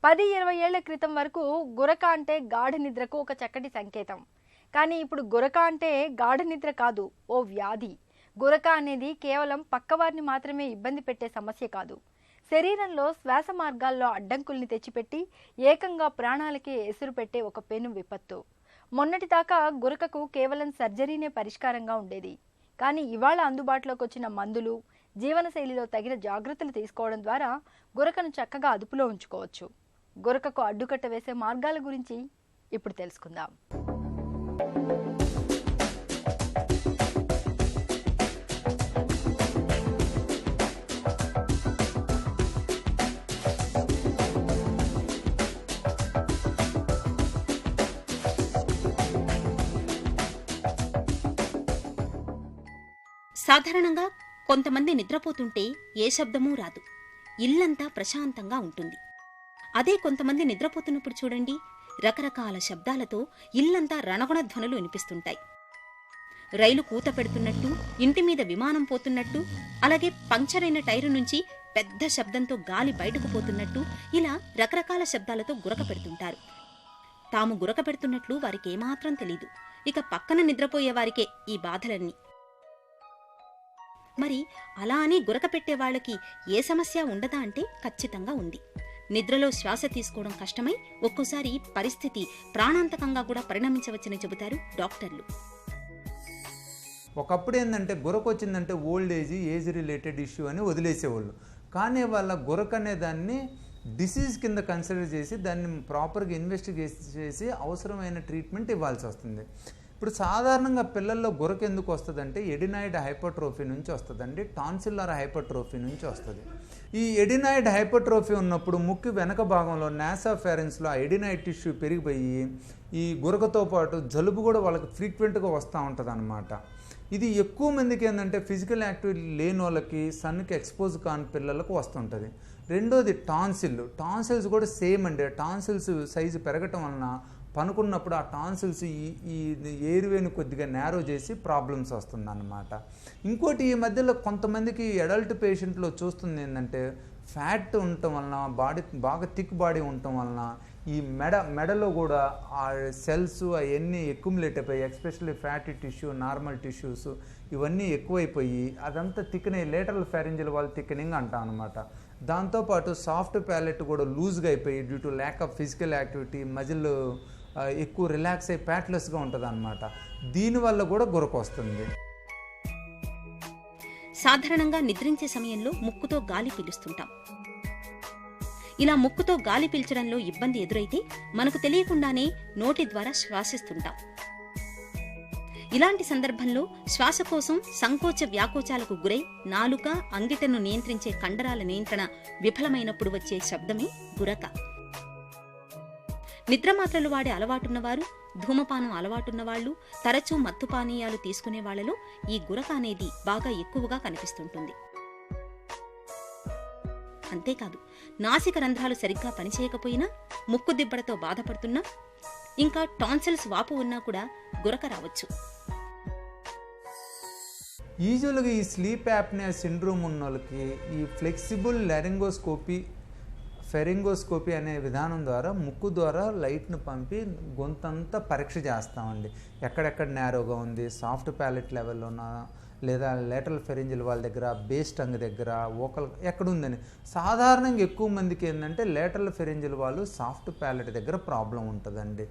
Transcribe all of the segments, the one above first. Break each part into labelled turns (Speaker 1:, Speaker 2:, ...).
Speaker 1: 10-20 ఏళ్ల క్రితం వరకు గురక అంటే గాఢ నిద్రకు ఒక చక్కటి సంకేతం. కానీ ఇప్పుడు గురక అంటే గాఢ నిద్ర కాదు, ఓ వ్యాధి. గురక అనేది కేవలం పక్కవారిని మాత్రమే ఇబ్బంది పెట్టే సమస్య కాదు. శరీరంలో శ్వాస మార్గాల్లో అడ్డంకుల్ని తెచ్చిపెట్టి ఏకంగా ప్రాణాలకే ఎసురు పెట్టే ఒక పెను విపత్తు. మొన్నటిదాకా గురకకు కేవలం సర్జరీనే పరిష్కారంగా ఉండేది. కానీ ఇవాళ అందుబాటులోకి వచ్చిన మందులు, జీవనశైలిలో తగిన జాగ్రత్తలు తీసుకోవడం ద్వారా గురకను చక్కగా అదుపులో ఉంచుకోవచ్చు. గురకకు అడ్డుకట్ట వేసే మార్గాల గురించి ఇప్పుడు తెలుసుకుందాం.
Speaker 2: సాధారణంగా కొంతమంది నిద్రపోతుంటే ఏ శబ్దమూ రాదు, ఇల్లంతా ప్రశాంతంగా ఉంటుంది. అదే కొంతమంది నిద్రపోతున్నప్పుడు చూడండి, రకరకాల శబ్దాలతో ఇల్లంతా రణగుణ ధ్వనులు వినిపిస్తుంటాయి. రైలు కూత పెడుతున్నట్టు, ఇంటి మీద విమానం పోతున్నట్టు, అలాగే పంక్చర్ అయిన టైరు నుంచి పెద్ద శబ్దంతో గాలి బయటకు పోతున్నట్టు, ఇలా రకరకాల శబ్దాలతో గురక పెడుతుంటారు. తాము గురక పెడుతున్నట్లు వారికేమాత్రం తెలీదు. ఇక పక్కన నిద్రపోయే వారికే ఈ బాధలన్నీ. మరి అలా అని గురక పెట్టే వాళ్లకి ఏ సమస్య ఉండదా అంటే ఖచ్చితంగా ఉంది. నిద్రలో శ్వాస తీసుకోవడం కష్టమై ఒక్కోసారి పరిస్థితి ప్రాణాంతకంగా కూడా పరిణమించవచ్చని చెబుతారు డాక్టర్లు.
Speaker 3: ఒకప్పుడు ఏంటంటే గురక వచ్చిందంటే ఓల్డ్ ఏజ్ రిలేటెడ్ ఇష్యూ అని వదిలేసేవాళ్ళు. కానీ వాళ్ళ గురక అనే దాన్ని డిసీజ్ కింద కన్సిడర్ చేసి దాన్ని ప్రాపర్గా ఇన్వెస్టిగేట్ చేసి అవసరమైన ట్రీట్మెంట్ ఇవ్వాల్సి వస్తుంది. ఇప్పుడు సాధారణంగా పిల్లల్లో గురక ఎందుకు వస్తుందంటే ఎడినాయిడ్ హైపర్ట్రోఫీ నుంచి వస్తుందండి, టాన్సిల్లర్ హైపర్ట్రోఫీ నుంచి వస్తుంది. ఈ ఎడినాయిడ్ హైపర్ట్రోఫీ ఉన్నప్పుడు ముక్కు వెనక భాగంలో నాసాఫెరెన్స్లో ఆ ఎడినాయిడ్ టిష్యూ పెరిగిపోయి ఈ గురకతో పాటు జలుబు కూడా వాళ్ళకి ఫ్రీక్వెంట్గా వస్తూ ఉంటుంది అన్నమాట. ఇది ఎక్కువ మందికి ఏంటంటే ఫిజికల్ యాక్టివిటీ లేని వాళ్ళకి, సన్కి ఎక్స్పోజ్ కాని పిల్లలకు వస్తుంటుంది. రెండోది టాన్సిల్స్ కూడా సేమ్ అండి. టాన్సిల్స్ సైజు పెరగటం వలన పనుకున్నప్పుడు ఆ టాన్సిల్స్ ఈ ఎయిర్వేని కొద్దిగా నేరో చేసి ప్రాబ్లమ్స్ వస్తుందన్నమాట. ఇంకోటి ఈ మధ్యలో కొంతమందికి అడల్ట్ పేషెంట్లో చూస్తుంది ఏంటంటే ఫ్యాట్ ఉండటం వలన, బాడీ బాగా థిక్ బాడీ ఉండటం వలన ఈ మెడలో కూడా ఆ సెల్స్ అవన్నీ ఎక్యుములేట్ అయిపోయి, especially fatty tissue, normal tissues ఇవన్నీ ఎక్కువైపోయి అదంతా థిక్నెస్, లేటరల్ ఫెరింజియల్ వాల్ థిక్నింగ్ అంటాం అనమాట. దాంతోపాటు సాఫ్ట్ ప్యాలెట్ కూడా లూజ్గా అయిపోయి due to lack of physical activity muscle ఎక్కువ రిలాక్స్ అయ్యి ప్యాట్లెస్గా ఉంటుంది అనమాట. దీనివల్ల కూడా గురక వస్తుంది.
Speaker 2: సాధారణంగా నిద్రించే సమయంలో ముక్కుతో గాలి పీలుస్తుంటాం. ఇలా ముక్కుతో గాలి పీల్చడంలో ఇబ్బంది ఎదురైతే మనకు తెలియకుండానే నోటి ద్వారా శ్వాసిస్తుంటాం. ఇలాంటి సందర్భంలో శ్వాస కోసం సంకోచ వ్యాకోచాలకు గురై నాలుక, అంగిటను నియంత్రించే కండరాల నియంత్రణ విఫలమైనప్పుడు వచ్చే శబ్దమే గురక. నిద్రమాత్రలు వాడే అలవాటున్నవారు, ధూమపానం అలవాటున్నవాళ్లు, తరచూ మత్తు పానీయాలు తీసుకునే వాళ్లలో ఈ గురక అనేది బాగా ఎక్కువగా కనిపిస్తుంటుంది. అంతేకాదు, నాసిక రంధ్రాలు సరిగ్గా పనిచేయకపోయినా, ముక్కు దిబ్బడతో బాధపడుతున్నా, ఇంకా టాన్సిల్స్ వాపు ఉన్నా కూడా గురక రావచ్చు.
Speaker 3: యూజువల్గా ఈ స్లీప్ యాప్నియా సిండ్రోమ్ ఉన్న వాళ్ళకి ఈ ఫ్లెక్సిబుల్ ఫెరింగోస్కోపీ అనే విధానం ద్వారా ముక్కు ద్వారా లైట్ను పంపి గొంతంతా పరీక్ష చేస్తామండి. ఎక్కడెక్కడ నేరోగా ఉంది, సాఫ్ట్ ప్యాలెట్ లెవెల్లోనా, లేదా లేటరల్ ఫెరింజియల్ వాళ్ళ దగ్గర, బేస్ టంగ్ దగ్గర, ఓకల్ ఎక్కడుందని. సాధారణంగా ఎక్కువ మందికి ఏంటంటే లేటరల్ ఫెరింజియల్ వాళ్ళు సాఫ్ట్ ప్యాలెట్ దగ్గర ప్రాబ్లం ఉంటుందండి.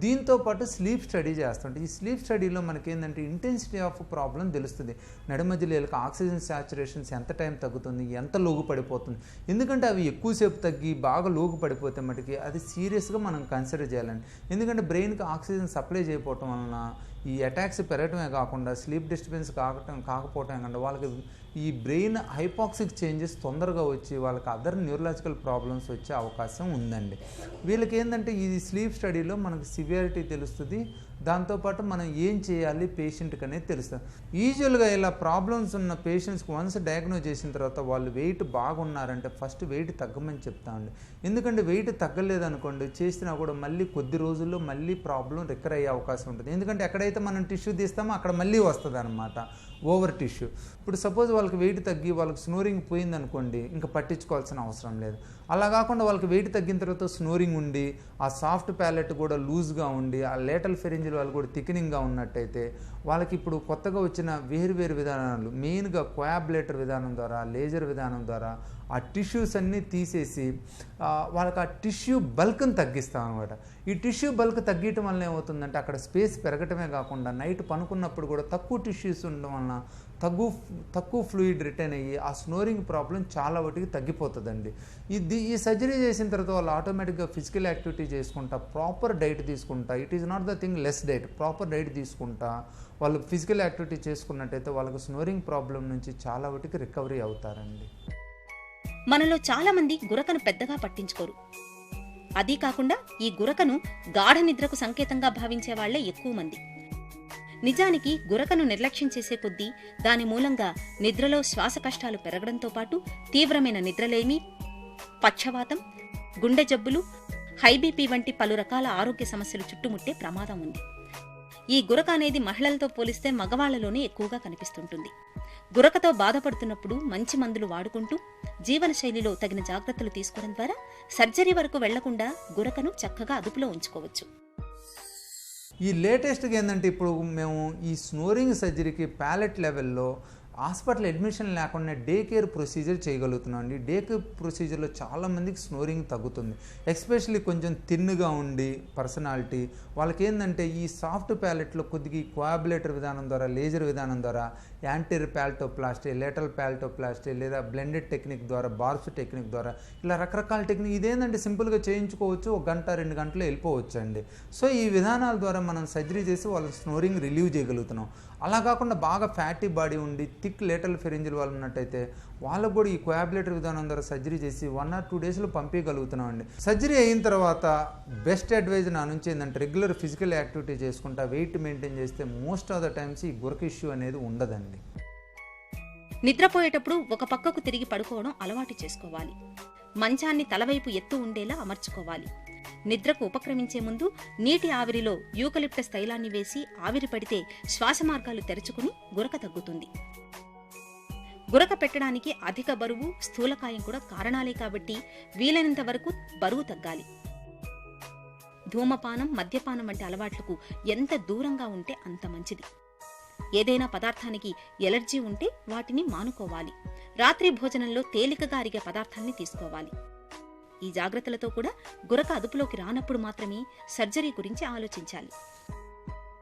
Speaker 3: దీంతోపాటు స్లీప్ స్టడీ చేస్తుంటే ఈ స్లీప్ స్టడీలో మనకి ఏంటంటే ఇంటెన్సిటీ ఆఫ్ ప్రాబ్లం తెలుస్తుంది. నడిమధ్యలో ఆక్సిజన్ సాచురేషన్స్ ఎంత టైం తగ్గుతుంది, ఎంత లోగు పడిపోతుంది. ఎందుకంటే అవి ఎక్కువసేపు తగ్గి బాగా లోగు పడిపోతే మటుకి అది సీరియస్గా మనం కన్సిడర్ చేయాలండి. ఎందుకంటే బ్రెయిన్కి ఆక్సిజన్ సప్లై చేయకపోవటం వలన ఈ అటాక్స్ పెరగటమే కాకుండా స్లీప్ డిస్టర్బెన్స్ కాకపోవటమే కాకుండా వాళ్ళకి ఈ బ్రెయిన్ హైపాక్సిక్ చేంజెస్ తొందరగా వచ్చి వాళ్ళకి అదర్ న్యూరలాజికల్ ప్రాబ్లమ్స్ వచ్చే అవకాశం ఉందండి. వీళ్ళకి ఏంటంటే ఈ స్లీప్ స్టడీలో మనకు సివియారిటీ తెలుస్తుంది. దాంతోపాటు మనం ఏం చేయాలి పేషెంట్కి అనేది తెలుస్తుంది. యూజువల్గా ఇలా ప్రాబ్లమ్స్ ఉన్న పేషెంట్స్కి వన్స్ డయాగ్నోజ్ చేసిన తర్వాత వాళ్ళు వెయిట్ బాగున్నారంటే ఫస్ట్ వెయిట్ తగ్గమని చెప్తామండి. ఎందుకంటే వెయిట్ తగ్గలేదనుకోండి, చేసినా కూడా మళ్ళీ కొద్ది రోజుల్లో మళ్ళీ ప్రాబ్లం రికర్ అయ్యే అవకాశం ఉంటుంది. ఎందుకంటే ఎక్కడైతే మనం టిష్యూ తీస్తామో అక్కడ మళ్ళీ వస్తుంది అనమాట. Over tissue. ఇప్పుడు సపోజ్ వాళ్ళకి వెయిట్ తగ్గి వాళ్ళకి స్నోరింగ్ పోయిందనుకోండి, ఇంకా పట్టించుకోవాల్సిన అవసరం లేదు. అలా కాకుండా వాళ్ళకి వెయిట్ తగ్గిన తర్వాత స్నోరింగ్ ఉండి ఆ సాఫ్ట్ ప్యాలెట్ కూడా లూజ్గా ఉండి ఆ లేటల్ ఫెరింజిల్ వాళ్ళు కూడా థిక్నింగ్గా ఉన్నట్టయితే వాళ్ళకి ఇప్పుడు కొత్తగా వచ్చిన వేరు విధానాలు, మెయిన్గా కోయాబులేటర్ విధానం ద్వారా, లేజర్ విధానం ద్వారా ఆ టిష్యూస్ అన్నీ తీసేసి వాళ్ళకి ఆ టిష్యూ బల్క్ని తగ్గిస్తాం అనమాట. ఈ టిష్యూ బల్క్ తగ్గటం వల్ల ఏమవుతుందంటే అక్కడ స్పేస్ పెరగటమే కాకుండా నైట్ పనుకున్నప్పుడు కూడా తక్కువ టిష్యూస్ ఉండడం వలన తక్కువ ఫ్లూయిడ్ రిటైన్ అయ్యి ఆ స్నోరింగ్ ప్రాబ్లం చాలా వాటికి తగ్గిపోతుందండి. ఈ సర్జరీ చేసిన తర్వాత వాళ్ళు ఆటోమేటిక్గా ఫిజికల్ యాక్టివిటీ చేసుకుంటా, ప్రాపర్ డైట్ తీసుకుంటా, it is not the thing less diet, proper diet తీసుకుంటా వాళ్ళు ఫిజికల్ యాక్టివిటీ చేసుకున్నట్టయితే వాళ్ళకి స్నోరింగ్ ప్రాబ్లం నుంచి చాలా వాటికి రికవరీ అవుతారండి.
Speaker 2: మనలో చాలా మంది గురకను పెద్దగా పట్టించుకోరు. అదీ కాకుండా ఈ గురకను గాఢ నిద్రకు సంకేతంగా భావించే వాళ్లే ఎక్కువ మంది. నిజానికి గురకను నిర్లక్ష్యం చేసే కొద్దీ దాని మూలంగా నిద్రలో శ్వాస కష్టాలు పెరగడంతో పాటు తీవ్రమైన నిద్రలేమి, పక్షవాతం, గుండె జబ్బులు, హైబీపీ వంటి పలు రకాల ఆరోగ్య సమస్యలు చుట్టుముట్టే ప్రమాదం ఉంది. ఈ గురక అనేది మహిళలతో పోలిస్తే మగవాళ్లలోనే ఎక్కువగా కనిపిస్తుంటుంది. గురకతో బాధపడుతున్నప్పుడు మంచి మందులు వాడుకుంటూ జీవనశైలిలో తగిన జాగ్రత్తలు తీసుకోవడం ద్వారా సర్జరీ వరకు వెళ్లకుండా గురకను చక్కగా అదుపులో ఉంచుకోవచ్చు.
Speaker 3: ఈ లేటెస్ట్గా ఏంటంటే ఇప్పుడు మేము ఈ స్నోరింగ్ సర్జరీకి ప్యాలెట్ లెవెల్లో హాస్పిటల్ అడ్మిషన్ లేకుండా డే కేర్ ప్రొసీజర్ చేయగలుగుతున్నాం అండి. డే కేర్ ప్రొసీజర్లో చాలామందికి స్నోరింగ్ తగ్గుతుంది. ఎస్పెషల్లీ కొంచెం థిన్గా ఉండి పర్సనాలిటీ వాళ్ళకి ఏంటంటే ఈ సాఫ్ట్ ప్యాలెట్లో కొద్దిగా కోయాబులేటర్ విధానం ద్వారా, లేజర్ విధానం ద్వారా, యాంటీరియర్ ప్యాలెటోప్లాస్టీ, లేటరల్ ప్యాలెటోప్లాస్టీ లేదా బ్లెండెడ్ టెక్నిక్ ద్వారా, బార్స్ టెక్నిక్ ద్వారా ఇలా రకరకాల టెక్నిక్ ఇదేంటంటే సింపుల్గా చేయించుకోవచ్చు, 1 గంట 2 గంటలు వెళ్ళిపోవచ్చు అండి. సో ఈ విధానాల ద్వారా మనం సర్జరీ చేసి వాళ్ళ స్నోరింగ్ రిలీవ్ చేయగలుగుతున్నాం. అలా కాకుండా బాగా ఫ్యాటీ బాడీ ఉండి థిక్ లేటరల్ ఫెరింజిల్ వాళ్ళు ఉన్నట్టయితే వాళ్ళకు కూడా ఈ కోయాబులేటర్ విధానం ద్వారా సర్జరీ చేసి 1 or 2 డేస్లో పంపించగలుగుతున్నాం అండి. సర్జరీ అయిన తర్వాత బెస్ట్ అడ్వైజ్ నా నుంచి ఏంటంటే రెగ్యులర్ ఫిజికల్ యాక్టివిటీ చేసుకుంటా వెయిట్ మెయింటైన్ చేస్తే మోస్ట్ ఆఫ్ ద టైమ్స్ ఈ గురక ఇష్యూ అనేది ఉండదండి.
Speaker 2: నిద్రపోయేటప్పుడు ఒక పక్కకు తిరిగి పడుకోవడం అలవాటు చేసుకోవాలి. మంచాన్ని తలవైపు ఎత్తు ఉండేలా అమర్చుకోవాలి. నిద్రకు ఉపక్రమించే ముందు నీటి ఆవిరిలో యూకలిప్టస్ తైలాన్ని వేసి ఆవిరి పడితే శ్వాస మార్గాలు తెరుచుకుని గురక తగ్గుతుంది. గురక పెట్టడానికి అధిక బరువు, స్థూలకాయం కూడా కారణాలే కాబట్టి వీలైనంత వరకు బరువు తగ్గాలి. ధూమపానం, మద్యపానం వంటి అలవాట్లకు ఎంత దూరంగా ఉంటే అంత మంచిది. ఏదైనా పదార్థానికి ఎలర్జీ ఉంటే వాటిని మానుకోవాలి. రాత్రి భోజనంలో తేలికగా అరిగే పదార్థాన్ని తీసుకోవాలి. ఈ జాగ్రత్తలతో కూడా గురక అదుపులోకి రానప్పుడు మాత్రమే సర్జరీ గురించి ఆలోచించాలి.